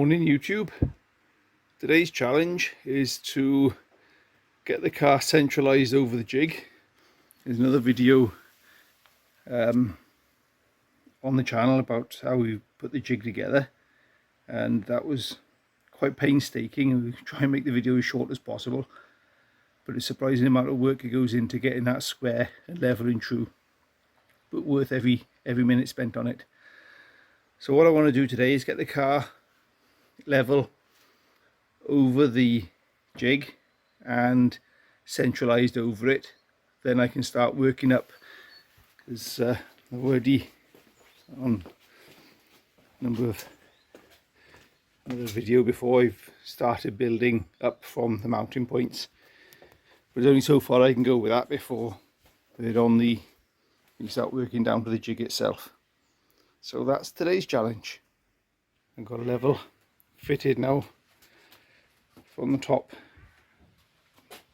Morning YouTube. Today's challenge is to get the car centralised over the jig. There's another video on the channel about how we put the jig together, and that was quite painstaking, and we try and make the video as short as possible, but it's a surprising amount of work that goes into getting that square and level and true, but worth every minute spent on it. So what I want to do today is get the car level over the jig and centralized over it. Then I can start working up, because I've already on another video before, I've started building up from the mounting points, but there's only so far I can go with that before you start working down to the jig itself. So that's today's challenge. I've got a level fitted now from the top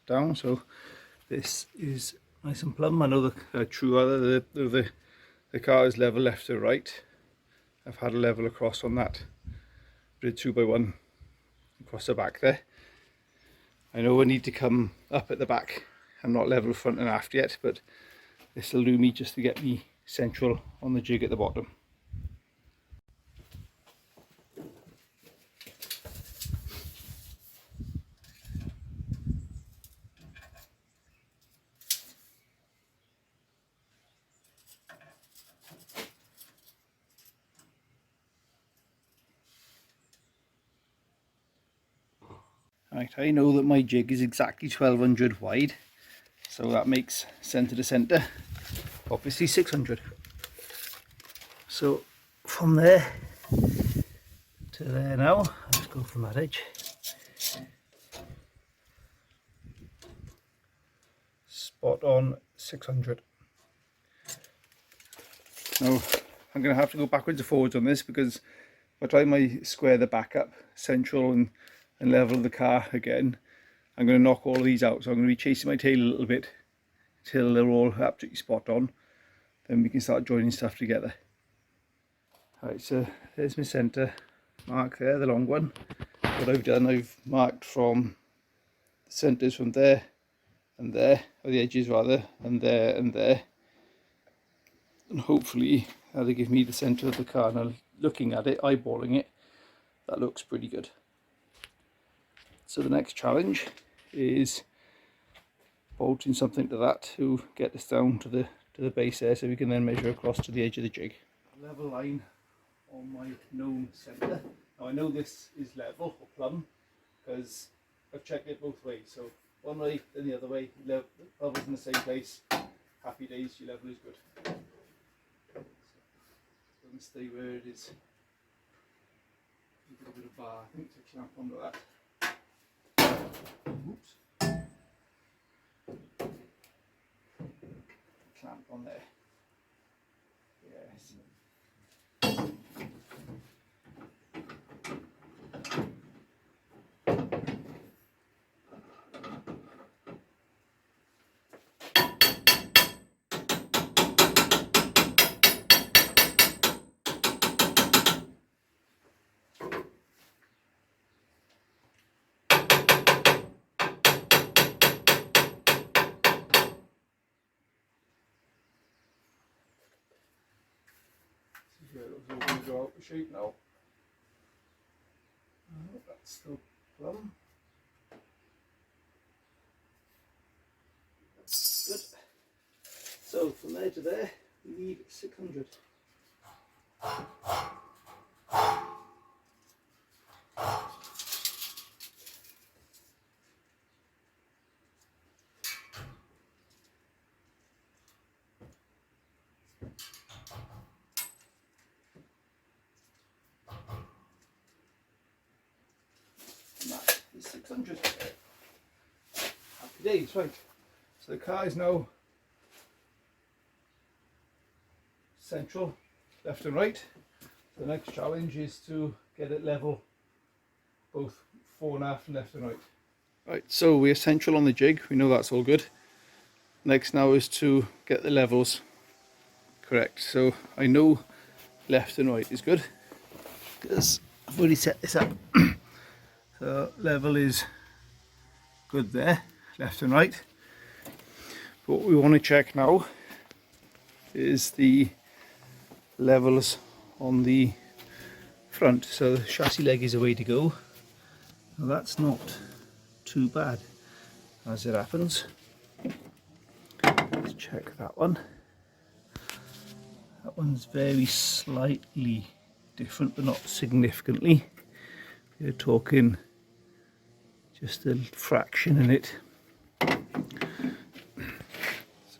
down, so this is nice and plumb. I know the true other the car is level left to right. I've had a level across on that grid 2x1 across the back there. I know I need to come up at the back. I'm not level front and aft yet, but this will do me just to get me central on the jig at the bottom. Right, I know that my jig is exactly 1200 wide, so that makes centre to centre obviously 600. So from there to there now, let's go from that edge. Spot on 600. Now I'm going to have to go backwards and forwards on this, because if I try my square the back up central and level the car again, I'm going to knock all of these out. So I'm going to be chasing my tail a little bit till they're all absolutely spot on. Then we can start joining stuff together. Alright, so there's my centre mark there, the long one. What I've done, I've marked from the centres from there and there, or the edges rather, and there and there. And hopefully that'll give me the centre of the car. Now looking at it, eyeballing it, that looks pretty good. So the next challenge is bolting something to that to get us down to the base there, so we can then measure across to the edge of the jig. Level line on my known centre. Now I know this is level or plumb because I've checked it both ways. So one way then the other way, level's in the same place. Happy days, your level is good. So it's going to stay where it is. A little bit of bar, I think, to clamp onto that. Oops. Clamp on there. Yes. Yeah, those are going to go out the shape now. Oh, that's still plumb. Good. So from there to there, we need 600. And that is 600. Happy days, right. So the car is now central, left and right. The next challenge is to get it level, both fore and aft and left and right. Right, so we're central on the jig, we know that's all good. Next now is to get the levels correct. So I know left and right is good, because I've already set this up. So level is good there, left and right. But what we want to check now is the levels on the front. So the chassis leg is the way to go. Now that's not too bad as it happens. Let's check that one. That one's very slightly different, but not significantly. We're talking just a fraction in it.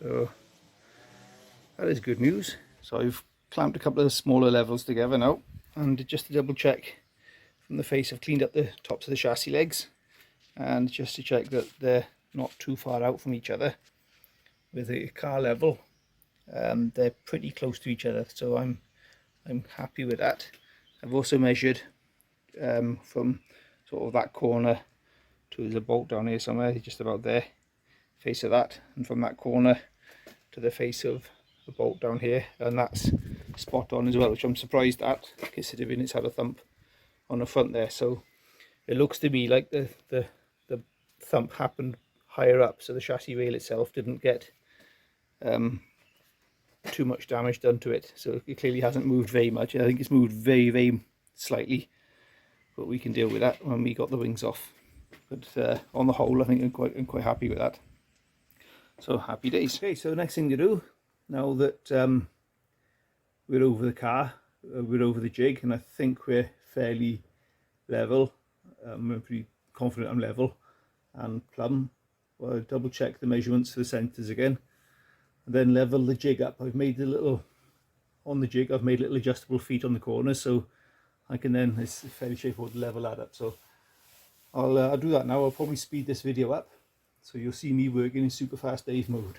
So that is good news. So I've clamped a couple of smaller levels together now, and just to double check from the face, I've cleaned up the tops of the chassis legs, and just to check that they're not too far out from each other with a car level. They're pretty close to each other, so I'm happy with that. I've also measured from sort of that corner to the bolt down here somewhere, just about there, face of that, and from that corner to the face of the bolt down here, and that's spot on as well, which I'm surprised at, considering it's had a thump on the front there. So it looks to me like the thump happened higher up, so the chassis rail itself didn't get too much damage done to it. So it clearly hasn't moved very much. I think it's moved very, very slightly, but we can deal with that when we got the wings off. But on the whole, I think I'm quite happy with that. So happy days. Okay, so the next thing to do, now that we're over the car, we're over the jig, and I think we're fairly level. I'm pretty confident I'm level and plumb. Well, I'll double check the measurements for the centres again, and then level the jig up. I've made on the jig, I've made little adjustable feet on the corners, so I can then, it's fairly straightforward to level that up. So I'll do that now. I'll probably speed this video up, so you'll see me working in super fast Dave mode.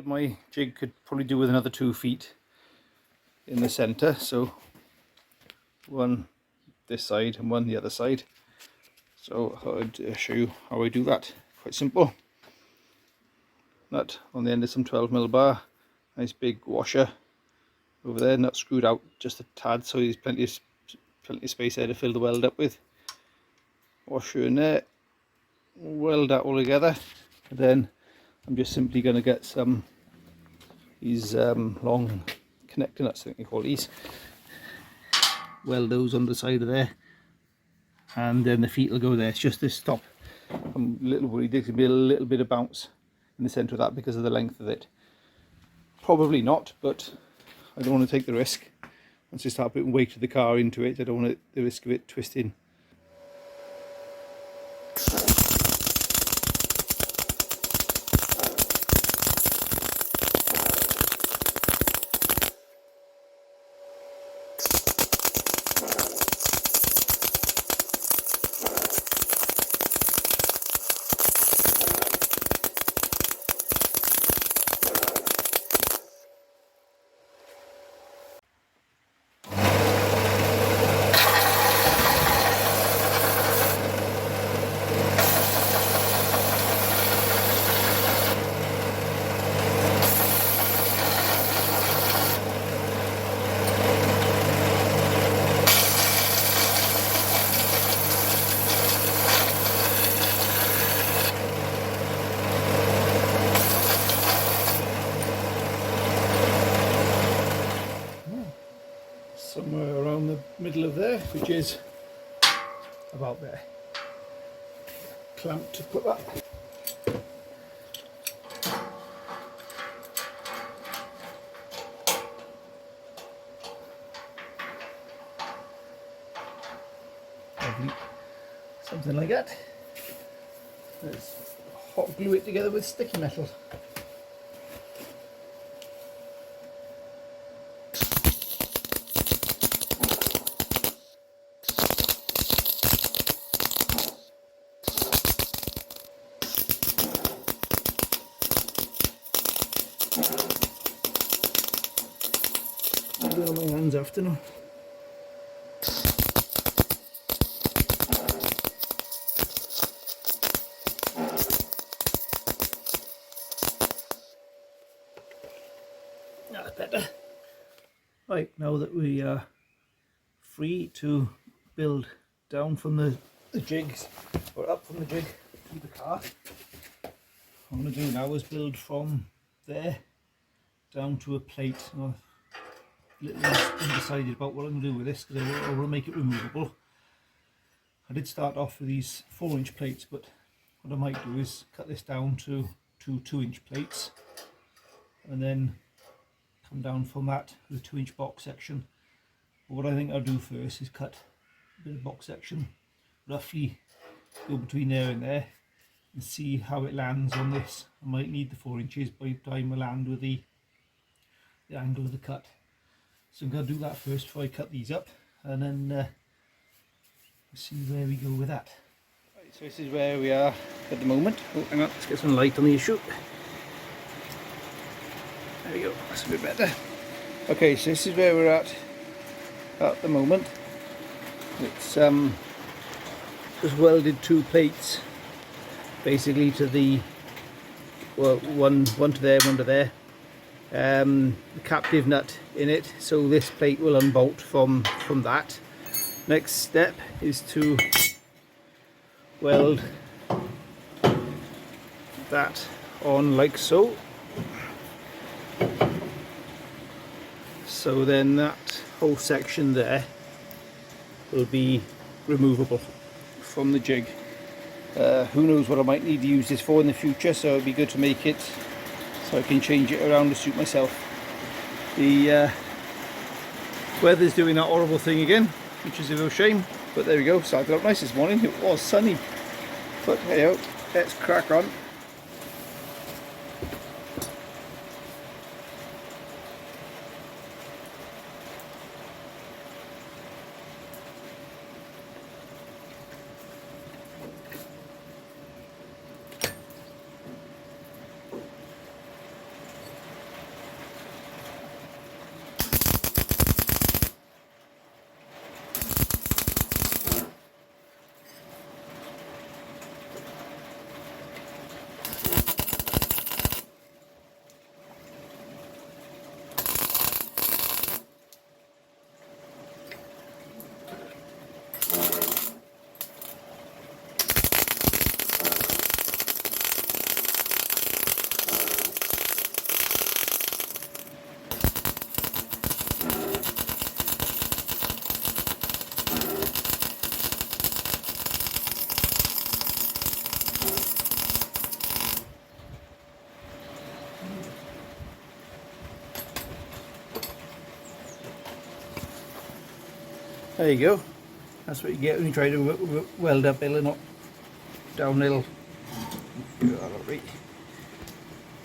My jig could probably do with another 2 feet in the centre, so one this side and one the other side. So I'll show you how I do that. Quite simple. Nut on the end of some 12mm bar, nice big washer over there, nut screwed out just a tad, so there's plenty of space there to fill the weld up with. Washer in there, weld that all together, and then I'm just simply going to get some these long connector nuts, I think they call these. Weld those on the side of there, and then the feet will go there. It's just this top. I'm a little worried there's going to be a little bit of bounce in the centre of that because of the length of it. Probably not, but I don't want to take the risk. Once I start putting weight of the car into it, I don't want the risk of it twisting. which is about there. Clamp to put that. Lovely. Something like that. Let's hot glue it together with sticky metal. I'm doing my hands after now. That's better. Right, now that we are free to build down from the jigs, or up from the jig to the car, what I'm going to do now is build from there down to a plate. I've a little undecided about what I'm going to do with this because I want to make it removable. I did start off with these 4-inch plates, but what I might do is cut this down to 2 2-inch plates and then come down from that with a 2-inch box section. But what I think I'll do first is cut a bit of box section, roughly go between there and there, and see how it lands on this. I might need the 4 inches by the time I land with the angle of the cut. So I'm going to do that first before I cut these up, and then see where we go with that. Right, so this is where we are at the moment. Oh, hang on, let's get some light on the issue. There we go, that's a bit better. Okay, so this is where we're at the moment. It's just welded 2 plates basically to the, well, one to there, one to there. The captive nut in it, so this plate will unbolt from that. Next step is to weld that on like so. So then that whole section there will be removable from the jig. Who knows what I might need to use this for in the future, so it'd be good to make it so I can change it around to suit myself. The weather's doing that horrible thing again, which is a real shame, but there we go. Started out nice this morning. It was sunny, but hey, let's crack on. There you go. That's what you get when you try to weld uphill and not downhill.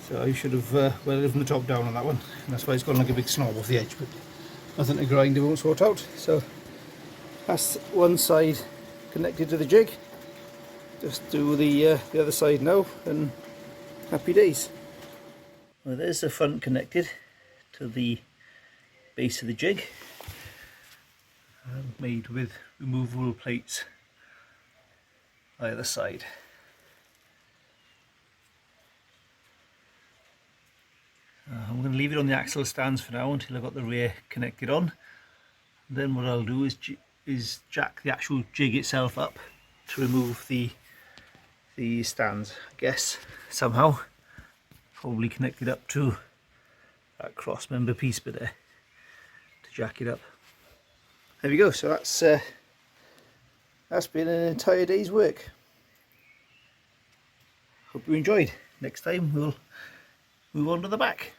So I should have welded from the top down on that one. And that's why it's gone like a big snob off the edge, but nothing to grind, it won't sort out. So that's one side connected to the jig. Just do the other side now, and happy days. Well, there's the front connected to the base of the jig. Made with removable plates either side. I'm going to leave it on the axle stands for now until I've got the rear connected on. And then what I'll do is jack the actual jig itself up to remove the stands, I guess, somehow. Probably connected up to that cross member piece bit there to jack it up. there we go. So that's been an entire day's work. Hope you enjoyed. Next time we'll move on to the back.